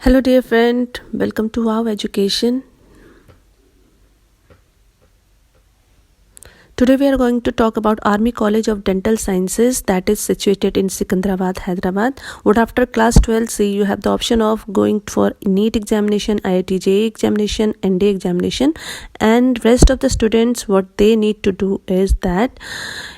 Hello, dear friend. Welcome to Wow Education. Today we are going to talk about Army College of Dental Sciences that is situated in Secunderabad, Hyderabad. What after class 12C you have the option of going for NEET examination, IIT JEE examination, ND examination, and rest of the students what they need to do is that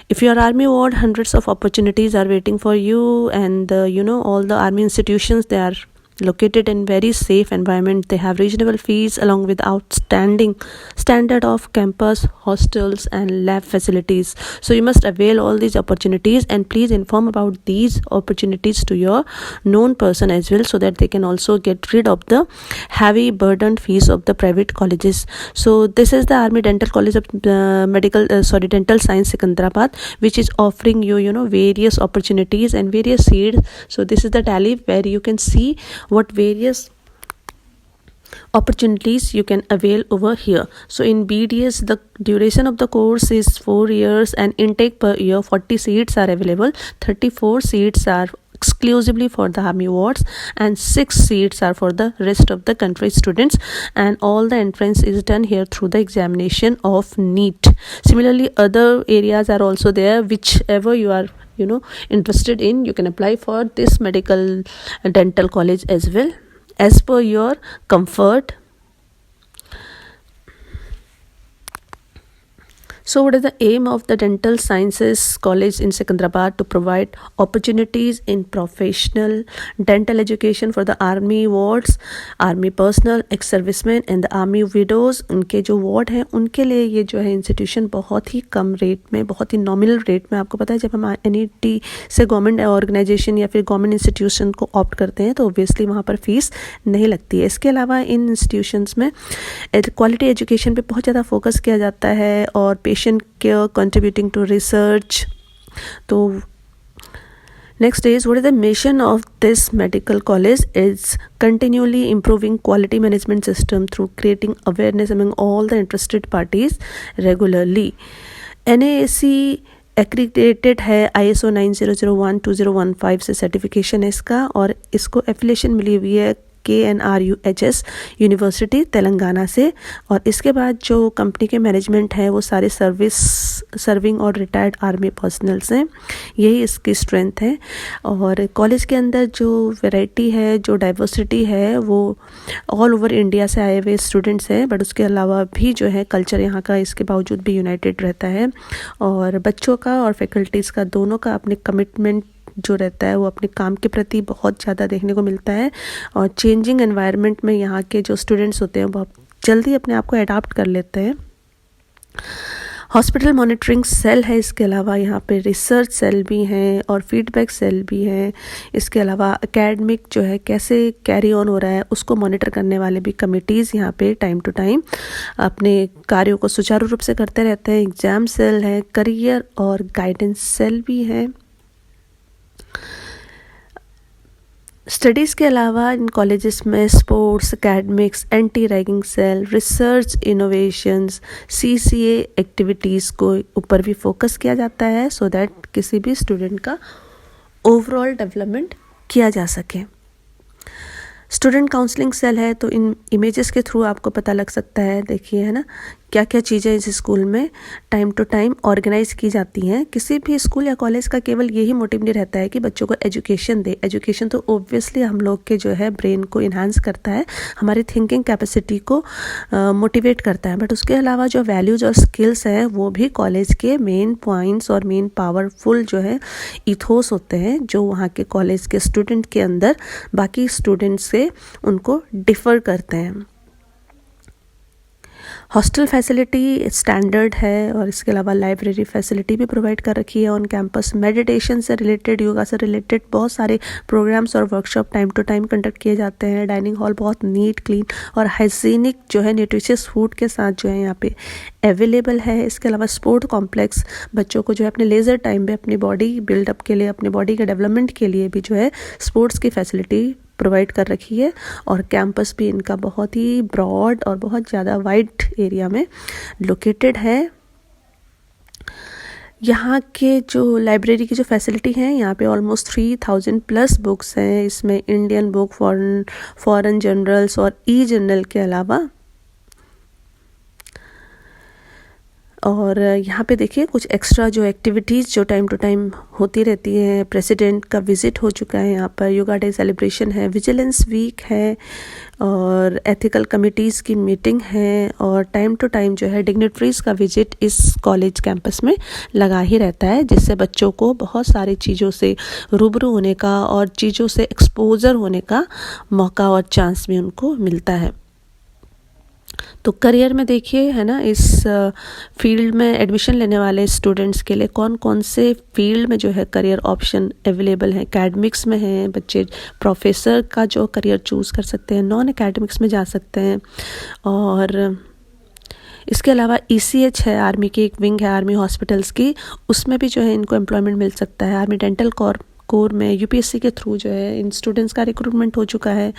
if you are Army ward, hundreds of opportunities are waiting for you, and all the Army institutions, they are located in very safe environment. They have reasonable fees along with outstanding standard of campus, hostels and lab facilities. So you must avail all these opportunities, and please inform about these opportunities to your known person as well, so that they can also get rid of the heavy burden fees of the private colleges. So this is the Army Dental College of Dental Science Secunderabad, which is offering you various opportunities and various seats. So this is the tally where you can see what various opportunities you can avail over here. So in BDS, the duration of the course is 4 years and intake per year 40 seats are available. 34 seats are exclusively for the Army wards and 6 seats are for the rest of the country students, and all the entrance is done here through the examination of NEET. Similarly, other areas are also there. Whichever you are interested in, you can apply for this medical dental college as well, as per your comfort. So what is the aim of the Dental Sciences College in Secunderabad? To provide opportunities in professional dental education for the Army wards, Army personnel, ex-servicemen and the Army widows. उनके जो ward हैं उनके लिए ये जो है institution बहुत ही कम rate में, बहुत ही नॉमिनल रेट में, आपको पता है जब हम NET से गवर्नमेंट ऑर्गेनाइजेशन या फिर गवर्नमेंट इंस्टीट्यूशन को ऑप्ट करते हैं तो ऑब्वियसली वहाँ पर फीस नहीं लगती है. इसके अलावा इन इंस्टीट्यूशंस में क्वालिटी एजुकेशन पे बहुत ज़्यादा फोकस किया जाता है और patient care, contributing to research. So next is, what is the mission of this medical college? Is continually improving quality management system through creating awareness among all the interested parties regularly. NAAC accredited है, ISO 9001-2015 से certification है इसका, और इसको affiliation मिली हुई है KNRUHS university Telangana से. और इसके बाद जो कंपनी के मैनेजमेंट है वो सारे सर्विंग और रिटायर्ड आर्मी पर्सनल्स हैं. यही इसकी स्ट्रेंथ है. और कॉलेज के अंदर जो वैरायटी है, जो डाइवर्सिटी है, वो ऑल ओवर इंडिया से आए हुए स्टूडेंट्स हैं, बट उसके अलावा भी जो है कल्चर यहाँ का इसके बावजूद भी यूनाइटेड रहता है. और बच्चों का और फैकल्टीज़ का दोनों का अपने कमिटमेंट जो रहता है वो अपने काम के प्रति बहुत ज़्यादा देखने को मिलता है. और चेंजिंग एनवायरनमेंट में यहाँ के जो स्टूडेंट्स होते हैं बहुत जल्दी अपने आप को अडाप्ट कर लेते हैं. हॉस्पिटल मॉनिटरिंग सेल है, इसके अलावा यहाँ पे रिसर्च सेल भी हैं और फीडबैक सेल भी हैं. इसके अलावा एकेडमिक जो है कैसे कैरी ऑन हो रहा है उसको मॉनिटर करने वाले भी कमिटीज़ यहाँ पे टाइम टू टाइम अपने कार्यों को सुचारू रूप से करते रहते हैं. एग्ज़ाम सेल है, करियर और गाइडेंस सेल भी है. स्टडीज़ के अलावा इन कॉलेजेस में sports, academics, anti ragging cell, research, innovations, CCA activities को ऊपर भी फोकस किया जाता है, सो दैट किसी भी स्टूडेंट का ओवरऑल डेवलपमेंट किया जा सके. स्टूडेंट काउंसलिंग सेल है, तो इन इमेजेस के थ्रू आपको पता लग सकता है, देखिए है ना, क्या क्या चीज़ें इस स्कूल में टाइम टू टाइम ऑर्गेनाइज की जाती हैं. किसी भी स्कूल या कॉलेज का केवल यही मोटिव नहीं रहता है कि बच्चों को एजुकेशन दे. एजुकेशन तो ओब्वियसली हम लोग के जो है ब्रेन को इन्हांस करता है, हमारी थिंकिंग कैपेसिटी को मोटिवेट करता है, बट उसके अलावा जो वैल्यूज़ और स्किल्स हैं वो भी कॉलेज के मेन पॉइंट्स और मेन पावरफुल जो है इथोस होते हैं, जो वहाँ के कॉलेज के स्टूडेंट के अंदर बाकी स्टूडेंट्स से उनको डिफ़र करते हैं. हॉस्टल फैसिलिटी स्टैंडर्ड है और इसके अलावा लाइब्रेरी फैसिलिटी भी प्रोवाइड कर रखी है ऑन कैंपस. मेडिटेशन से रिलेटेड, योगा से रिलेटेड बहुत सारे प्रोग्राम्स और workshop time to time conduct किए जाते हैं. डाइनिंग हॉल बहुत नीट, क्लीन और हाइजीनिक जो है न्यूट्रिशियस फूड के साथ जो है यहाँ पे अवेलेबल है. इसके अलावा स्पोर्ट कॉम्प्लेक्स बच्चों को जो है अपने लेज़र टाइम में अपनी बॉडी बिल्डअप के लिए, अपनी बॉडी के डेवलपमेंट के लिए भी जो है स्पोर्ट्स की फैसिलिटी प्रोवाइड कर रखी है. और कैंपस भी इनका बहुत ही ब्रॉड और बहुत ज़्यादा वाइड एरिया में लोकेटेड है. यहाँ के जो लाइब्रेरी की जो फैसिलिटी है, यहाँ पे ऑलमोस्ट 3000 प्लस बुक्स हैं। इसमें इंडियन बुक, फॉरेन जर्नल्स और ई जर्नल के अलावा। और यहाँ पे देखिए कुछ एक्स्ट्रा जो एक्टिविटीज़ जो टाइम टू टाइम होती रहती हैं। प्रेसिडेंट का विज़िट हो चुका है यहाँ पर, योगा डे सेलिब्रेशन है, विजिलेंस वीक है और एथिकल कमिटीज़ की मीटिंग है। और टाइम टू टाइम जो है डिग्नेटरीज़ का विज़िट इस कॉलेज कैंपस में लगा ही रहता है, जिससे बच्चों को बहुत सारी चीज़ों से रूबरू होने का और चीज़ों से एक्सपोजर होने का मौका और चांस भी उनको मिलता है। तो करियर में देखिए है ना, इस फील्ड में एडमिशन लेने वाले स्टूडेंट्स के लिए कौन कौन से फील्ड में जो है करियर ऑप्शन अवेलेबल हैं। एकेडमिक्स में हैं बच्चे, प्रोफेसर का जो करियर चूज़ कर सकते हैं, नॉन एकेडमिक्स में जा सकते हैं। और इसके अलावा ECH है, आर्मी की एक विंग है आर्मी हॉस्पिटल्स की, उसमें भी जो है इनको एम्प्लॉयमेंट मिल सकता है। आर्मी डेंटल कोर में UPSC के थ्रू जो है इन स्टूडेंट्स का रिक्रूटमेंट हो चुका है।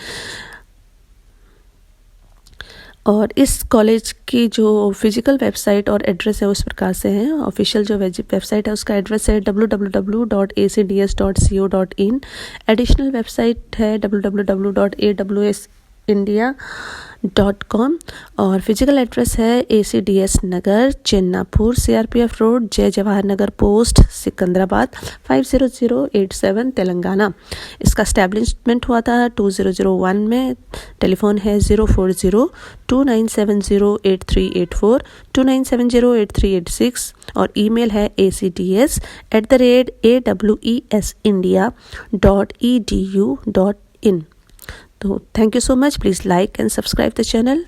और इस कॉलेज की जो फिजिकल वेबसाइट और एड्रेस है उस प्रकार से है। ऑफिशियल जो वेबसाइट है उसका एड्रेस है www.acds.co.in। एडिशनल वेबसाइट है www.awsindia.com। और फिजिकल एड्रेस है ACDS नगर, चेन्नापुर, CRPF रोड, जय जवाहर नगर पोस्ट, सिकंदराबाद 50087, तेलंगाना। इसका एस्टैब्लिशमेंट हुआ था 2001 में। टेलीफोन है 04029708384, 29708386 और ईमेल है acds@awesindia.edu.in। तो thank you so much. Please like and subscribe the channel.